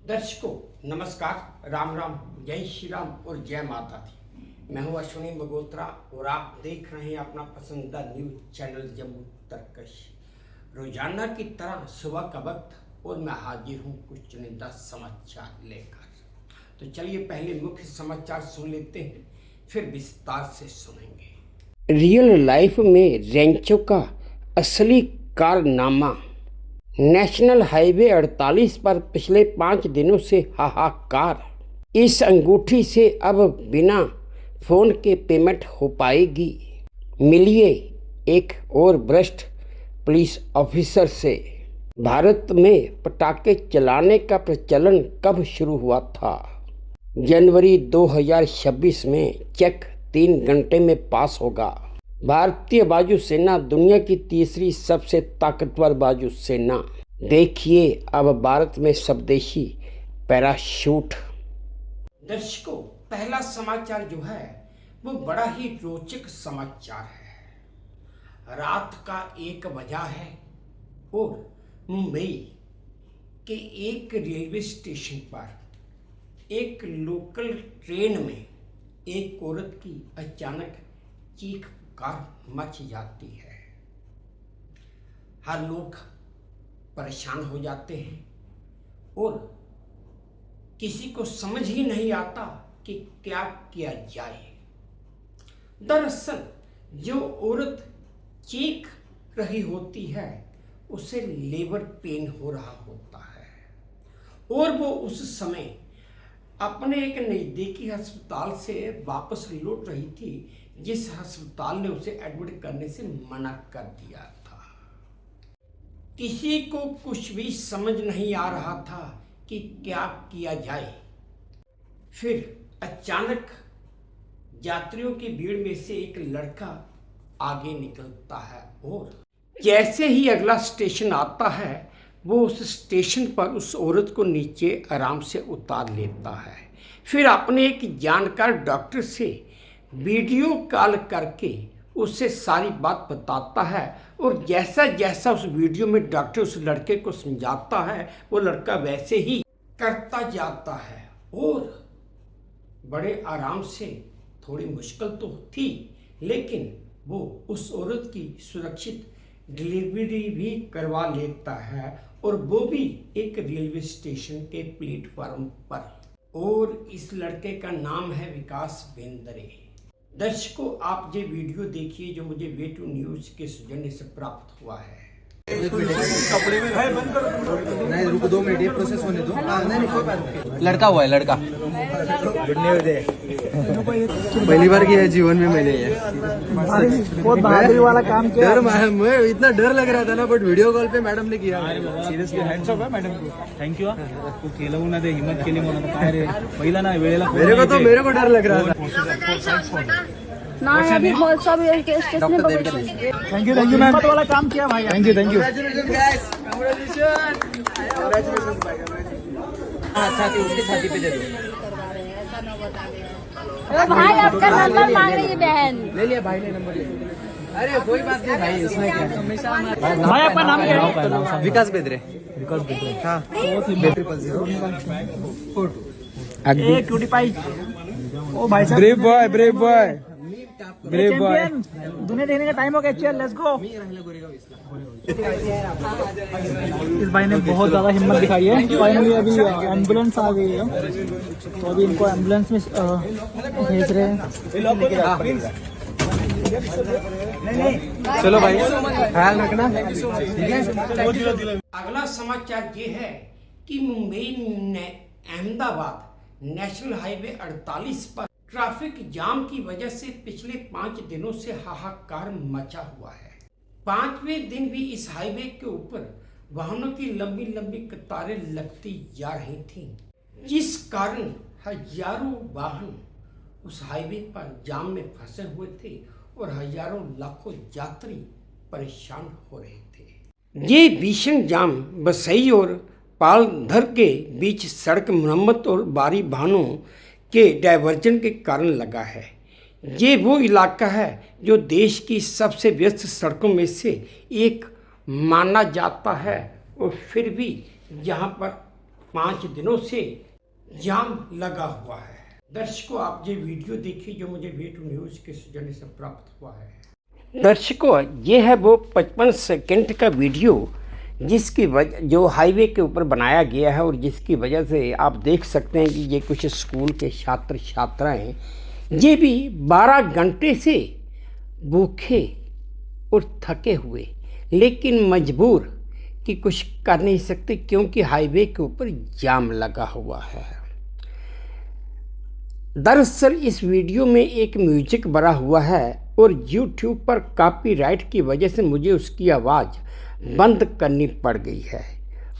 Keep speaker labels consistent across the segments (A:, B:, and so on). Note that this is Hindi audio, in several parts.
A: दर्शकों नमस्कार, राम राम, जय श्री राम और जय माता दी। मैं हूं अश्विनी मगोत्रा और आप देख रहे हैं अपना पसंदीदा न्यूज चैनल जम्मू तरकश। रोजाना की तरह सुबह का वक्त और मैं हाजिर हूं कुछ चुनिंदा समाचार लेकर। तो चलिए पहले मुख्य समाचार सुन लेते हैं, फिर विस्तार से सुनेंगे। रियल लाइफ में रेंचो का असली कारनामा। नेशनल हाईवे 48 पर पिछले 5 दिनों से हाहाकार। इस अंगूठी से अब बिना फोन के पेमेंट हो पाएगी। मिलिए एक और भ्रष्ट पुलिस ऑफिसर से। भारत में पटाखे चलाने का प्रचलन कब शुरू हुआ था? जनवरी 2026 में। चेक 3 घंटे में पास होगा। भारतीय वायुसेना दुनिया की तीसरी सबसे ताकतवर वायुसेना। देखिए अब भारत में स्वदेशी पैराशूट। दर्शकों, पहला समाचार जो है वो बड़ा ही रोचक समाचार है। रात का 1 बजा है और मुंबई के एक रेलवे स्टेशन पर एक लोकल ट्रेन में एक औरत की अचानक चीख पुकार मच जाती है। हर लोग परेशान हो जाते हैं और किसी को समझ ही नहीं आता कि क्या किया जाए। दरअसल जो औरत चीख रही होती है उसे लेबर पेन हो रहा होता है और वो उस समय अपने एक नज़दीकी अस्पताल से वापस लौट रही थी, जिस अस्पताल ने उसे एडमिट करने से मना कर दिया था। किसी को कुछ भी समझ नहीं आ रहा था कि क्या किया जाए। फिर अचानक यात्रियों की भीड़ में से एक लड़का आगे निकलता है और जैसे ही अगला स्टेशन आता है वो उस स्टेशन पर उस औरत को नीचे आराम से उतार लेता है। फिर अपने एक जानकार डॉक्टर से वीडियो कॉल करके उससे सारी बात बताता है और जैसा जैसा उस वीडियो में डॉक्टर उस लड़के को समझाता है वो लड़का वैसे ही करता जाता है और बड़े आराम से। थोड़ी मुश्किल तो थी लेकिन वो उस औरत की सुरक्षित डिलीवरी भी करवा लेता है और वो भी एक रेलवे स्टेशन के प्लेटफॉर्म पर। और इस लड़के का नाम है विकास बेंद्रे। दर्शकों, आप ये वीडियो देखिए जो मुझे वे टू न्यूज के सौजन्य से प्राप्त हुआ है।
B: कपड़े में भाई बंद करो। नहीं रुको 2 मिनट, ये प्रोसेस होने दो। नहीं कोई बात नहीं। लड़का हुआ है लड़का। पहली बार किया है जीवन में मैंने ये।
C: बहुत बहादुरी वाला काम किया।
B: मैं इतना डर लग रहा था ना, बट वीडियो कॉल पे मैडम ने किया।
C: सिरियसली हँड्स ऑफ आहे मॅडम को। थँक्यू तू केलं ना, ते हिम्मत केली म्हणून काय रे पहिला ना वेळेला
B: मेरे को डर लग रहा था।
C: थँक्यू मैम, वाला काम किया भाई। थँक्यू
B: छाती उसके छाती पे दे दो।
D: भाई आपका नंबर मांग रही है बहन।
B: ले लिया भाई ने नंबर ले लिया। अरे कोई बात नहीं भाई, इसमें क्या।
C: भाई आपका नाम क्या है?
B: विकास बेदरे। हाँ 00042।
C: Cutie pie. ओ भाई साहब,
B: ब्रेव बॉय।
C: दुनिया देखने का टाइम हो गया। चल लेट्स गो। इस भाई ने बहुत ज्यादा हिम्मत दिखाई है। फाइनली अभी एम्बुलेंस आ गई है तो अभी इनको एम्बुलेंस में भेज रहे हैं।
B: चलो भाई ख्याल रखना, ठीक है।
A: अगला समाचार ये है कि मुंबई ने अहमदाबाद नेशनल हाईवे 48 पर ट्रैफिक जाम की वजह से पिछले 5 दिनों से हाहाकार मचा हुआ है। 5वें दिन भी इस हाईवे के ऊपर वाहनों की लंबी लंबी कतारें लगती जा रही थीं, जिस कारण हजारों वाहन उस हाईवे पर जाम में फंसे हुए थे और हजारों लाखों यात्री परेशान हो रहे थे। ये भीषण जाम बसई और पालघर के बीच सड़क मरम्मत और भारी वाहनों के डायवर्जन के कारण लगा है। ये वो इलाका है जो देश की सबसे व्यस्त सड़कों में से एक माना जाता है और फिर भी यहाँ पर 5 दिनों से जाम लगा हुआ है। दर्शकों, आप ये वीडियो देखिए जो मुझे वी2 न्यूज़ के सौजन्य से प्राप्त हुआ है। दर्शकों, ये है वो 55 सेकंड का वीडियो जिसकी वजह जो हाईवे के ऊपर बनाया गया है और जिसकी वजह से आप देख सकते हैं कि ये कुछ स्कूल के छात्र छात्राएं ये भी 12 घंटे से भूखे और थके हुए लेकिन मजबूर कि कुछ कर नहीं सकते क्योंकि हाईवे के ऊपर जाम लगा हुआ है। दरअसल इस वीडियो में एक म्यूजिक भरा हुआ है और YouTube पर कॉपीराइट की वजह से मुझे उसकी आवाज़ बंद करनी पड़ गई है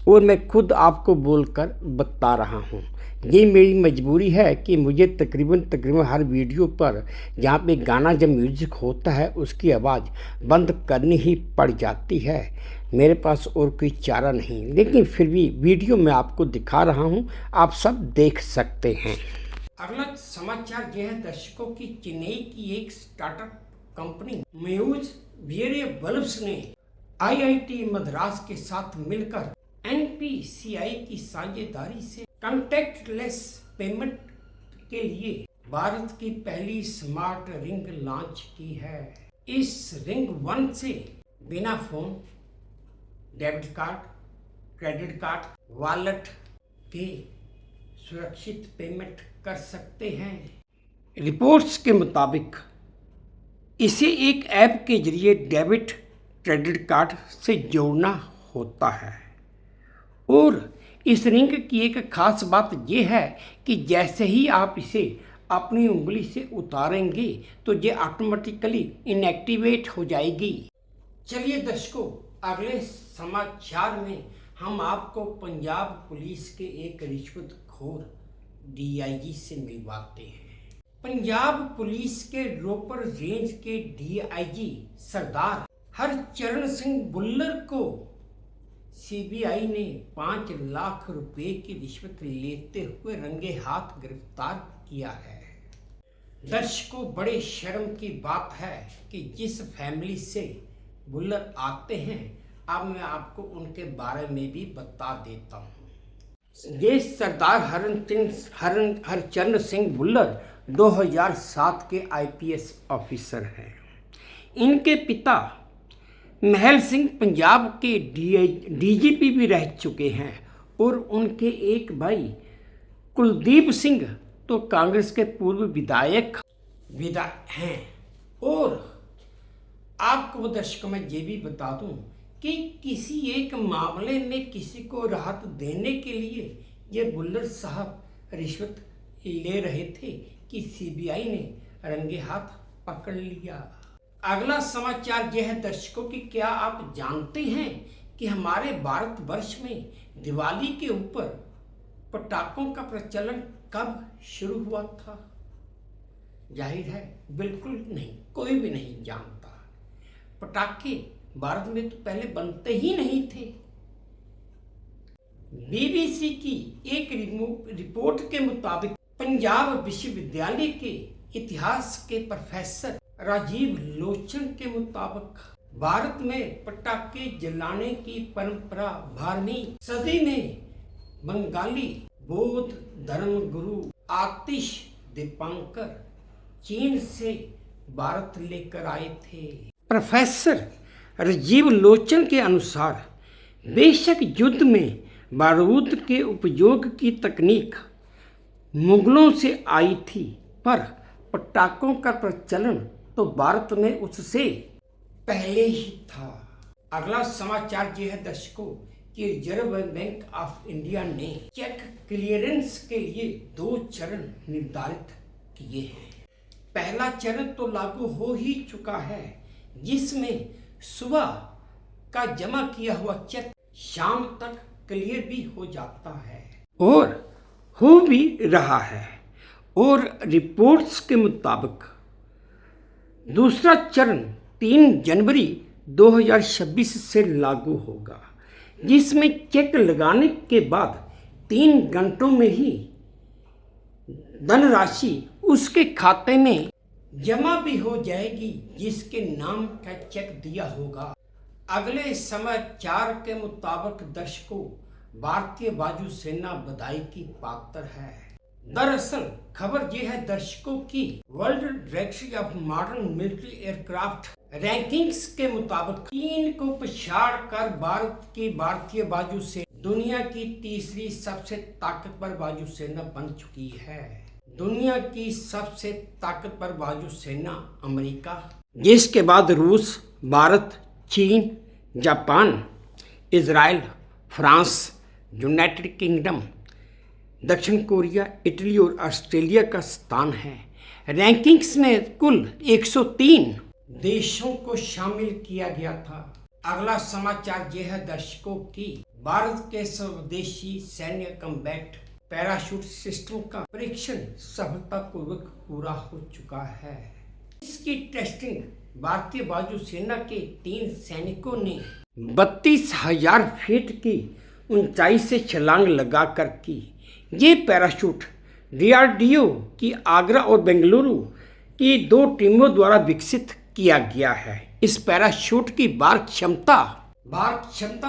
A: और मैं खुद आपको बोलकर बता रहा हूँ। ये मेरी मजबूरी है कि मुझे तकरीबन हर वीडियो पर जहाँ पे गाना जब म्यूजिक होता है उसकी आवाज़ बंद करनी ही पड़ जाती है। मेरे पास और कोई चारा नहीं, लेकिन फिर भी वीडियो में आपको दिखा रहा हूँ, आप सब देख सकते हैं। अगला समाचार यह है दर्शकों की चेन्नई की एक स्टार्टअप कंपनी म्यूज वेरिएबल्स ने IIT मद्रास के साथ मिलकर NPCI की साझेदारी से कॉन्टैक्टलेस पेमेंट के लिए भारत की पहली स्मार्ट रिंग लॉन्च की है। इस रिंग 1 से बिना phone, debit card, credit card, wallet के सुरक्षित पेमेंट कर सकते हैं। रिपोर्ट्स के मुताबिक इसे एक ऐप के जरिए डेबिट क्रेडिट कार्ड से जोड़ना होता है और इस रिंग की एक खास बात यह है कि जैसे ही आप इसे अपनी उंगली से उतारेंगे तो ये ऑटोमेटिकली इनएक्टिवेट हो जाएगी। चलिए दर्शकों, अगले समाचार में हम आपको पंजाब पुलिस के एक रिश्वतखोर DIG से मिलवाते हैं। पंजाब पुलिस के रोपड़ रेंज के DIG सरदार हरचरण सिंह बुल्लर को CBI ने 5 लाख रुपए की रिश्वत लेते हुए रंगे हाथ गिरफ्तार किया है। दर्शकों, बड़े शर्म की बात है कि जिस फैमिली से बुल्लर आते हैं, अब मैं आपको उनके बारे में भी बता देता हूँ। ये सरदार हरचरण सिंह बुल्लर 2007 के IPS ऑफिसर हैं। इनके पिता महल सिंह पंजाब के DGP भी रह चुके हैं और उनके एक भाई कुलदीप सिंह तो कांग्रेस के पूर्व विधायक हैं। और आपको दर्शकों में ये भी बता दूं कि किसी एक मामले में किसी को राहत देने के लिए ये बुल्लर साहब रिश्वत ले रहे थे कि CBI ने रंगे हाथ पकड़ लिया। अगला समाचार यह है दर्शकों कि क्या आप जानते हैं कि हमारे भारतवर्ष में दिवाली के ऊपर पटाखों का प्रचलन कब शुरू हुआ था? जाहिर है बिल्कुल नहीं, कोई भी नहीं जानता। पटाखे भारत में तो पहले बनते ही नहीं थे। BBC की एक रिपोर्ट के मुताबिक पंजाब विश्वविद्यालय के इतिहास के प्रोफेसर राजीव लोचन के मुताबिक भारत में पटाखे जलाने की परंपरा 12वीं सदी में बंगाली बौद्ध धर्म गुरु आतिश दीपांकर चीन से भारत लेकर आए थे। प्रोफेसर राजीव लोचन के अनुसार बेशक युद्ध में बारूद के उपयोग की तकनीक मुगलों से आई थी, पर पटाखों का प्रचलन तो भारत में उससे पहले ही था। अगला समाचार यह है दर्शकों कि रिजर्व बैंक ऑफ इंडिया ने चेक क्लियरेंस के लिए 2 चरण निर्धारित किए हैं। पहला चरण तो लागू हो ही चुका है, जिसमें सुबह का जमा किया हुआ चेक शाम तक क्लियर भी हो जाता है और हो भी रहा है। और रिपोर्ट्स के मुताबिक दूसरा चरण 3 जनवरी 2026 से लागू होगा, जिसमें चेक लगाने के बाद 3 घंटों में ही धनराशि उसके खाते में जमा भी हो जाएगी जिसके नाम का चेक दिया होगा। अगले समाचार के मुताबिक दर्शकों, भारतीय वायु सेना बधाई की पात्र है। दरअसल खबर यह है दर्शकों की world directory of modern military aircraft rankings के मुताबिक चीन को पछाड़ कर भारतीय वायु सेना दुनिया की तीसरी सबसे ताकतवर वायु सेना बन चुकी है। दुनिया की सबसे ताकतवर वायु सेना अमेरिका, जिसके बाद रूस, भारत, चीन, Japan, Israel, France, United kingdom, दक्षिण कोरिया, इटली और ऑस्ट्रेलिया का स्थान है। रैंकिंग्स में कुल 103 देशों को शामिल किया गया था। अगला समाचार यह है दर्शकों की भारत के स्वदेशी सैन्य कम्बैट पैराशूट सिस्टम का परीक्षण सफलतापूर्वक पूरा हो चुका है। इसकी टेस्टिंग भारतीय वायु सेना के 3 सैनिकों ने 32,000 फीट की ऊंचाई से छलांग लगाकर की। ये पैराशूट डीआरडीओ की आगरा और बेंगलुरु की 2 टीमों द्वारा विकसित किया गया है। इस पैराशूट की भार क्षमता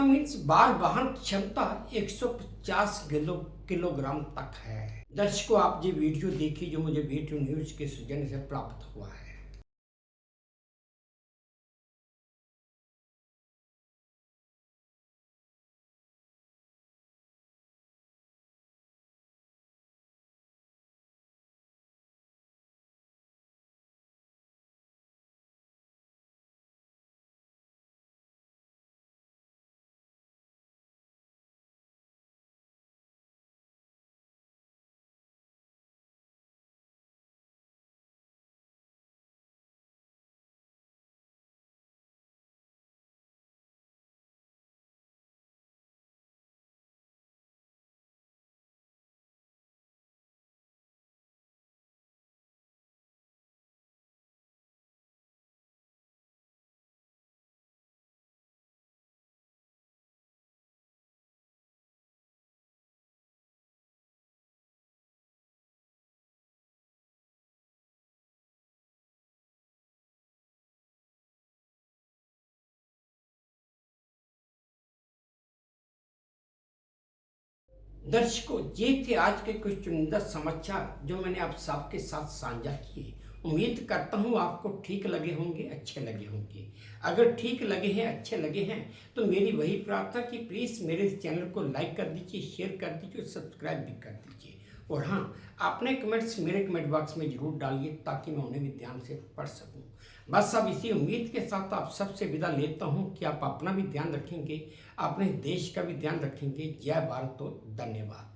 A: मीन्स भार वहन क्षमता 150 किलोग्राम तक है। दर्शकों, आप ये वीडियो देखिए जो मुझे वीडियो न्यूज के सौजन्य से प्राप्त हुआ है। दर्शकों, ये थे आज के कुछ चुनिंदा समाचार जो मैंने आप सबके साथ साझा किए। उम्मीद करता हूँ आपको ठीक लगे होंगे, अच्छे लगे होंगे। अगर ठीक लगे हैं, अच्छे लगे हैं तो मेरी वही प्रार्थना कि प्लीज़ मेरे चैनल को लाइक कर दीजिए, शेयर कर दीजिए और सब्सक्राइब भी कर दीजिए। और हाँ, अपने कमेंट्स मेरे कमेंट बॉक्स में ज़रूर डालिए ताकि मैं उन्हें भी ध्यान से पढ़ सकूँ। बस अब इसी उम्मीद के साथ आप सबसे विदा लेता हूँ कि आप अपना भी ध्यान रखेंगे, अपने देश का भी ध्यान रखेंगे। जय भारत और धन्यवाद।